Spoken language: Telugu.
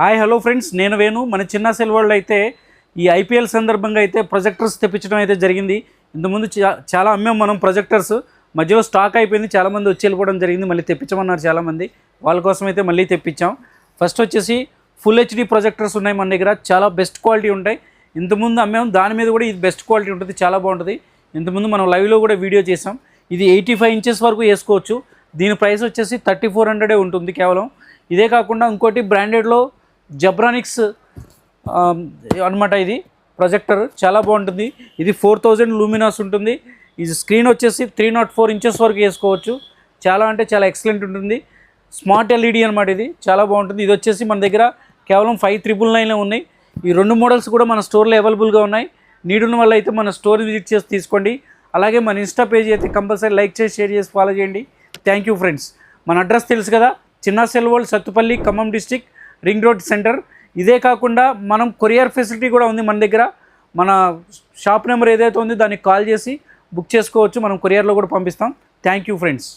హాయ్ హలో ఫ్రెండ్స్, నేను వేణు. మన చిన్న సెల్ వరల్డ్ అయితే ఈ ఐపీఎల్ సందర్భంగా అయితే ప్రొజెక్టర్స్ తెప్పించడం అయితే జరిగింది. ఇంతకుముందు చాలా అమ్మాం మనం ప్రొజెక్టర్స్. మధ్యలో స్టాక్ అయిపోయింది, చాలామంది వచ్చి వెళ్ళిపోవడం జరిగింది. మళ్ళీ తెప్పించమన్నారు చాలామంది, వాళ్ళ కోసం అయితే మళ్ళీ తెప్పించాం. ఫస్ట్ వచ్చేసి ఫుల్ హెచ్డి ప్రొజెక్టర్స్ ఉన్నాయి మన దగ్గర, చాలా బెస్ట్ క్వాలిటీ ఉంటాయి. ఇంతకుముందు అమ్మాం, దాని మీద కూడా ఇది బెస్ట్ క్వాలిటీ ఉంటుంది, చాలా బాగుంటుంది. ఇంతకుముందు మనం లైవ్లో కూడా వీడియో చేసాం. ఇది 85 ఇంచెస్ వరకు వేసుకోవచ్చు. దీని ప్రైస్ వచ్చేసి 3400 ఉంటుంది కేవలం. ఇదే కాకుండా ఇంకోటి బ్రాండెడ్లో జబ్రానిక్స్ అనమాట, ఇది ప్రొజెక్టర్ చాలా బాగుంటుంది. ఇది 4000 లూమినాస్ ఉంటుంది. ఇది స్క్రీన్ వచ్చేసి 304 ఇంచెస్ వరకు వేసుకోవచ్చు. చాలా అంటే చాలా ఎక్సలెంట్ ఉంటుంది. స్మార్ట్ ఎల్ఈడి అనమాట, ఇది చాలా బాగుంటుంది. ఇది వచ్చేసి మన దగ్గర కేవలం 5999 ఉన్నాయి. ఈ రెండు మోడల్స్ కూడా మన స్టోర్లో అవైలబుల్గా ఉన్నాయి. నీడ్ ఉన్న వల్ల అయితే మన స్టోర్ విజిట్ చేసి తీసుకోండి. అలాగే మన ఇన్స్టా పేజ్ అయితే కంపల్సరీ లైక్ చేసి షేర్ చేసి ఫాలో చేయండి. Thank you friends. మన అడ్రస్ తెలుసు కదా, చిన్న cell world, Sathupalli, Khammam district, ring road centre. ఇదే కాకుండా మనం కొరియర్ ఫెసిలిటీ కూడా ఉంది మన దగ్గర. మన షాప్ నెంబర్ ఏదైతే ఉందో దానికి కాల్ చేసి బుక్ చేసుకోవచ్చు. మనం కొరియర్లో కూడా పంపిస్తాం. Thank you friends.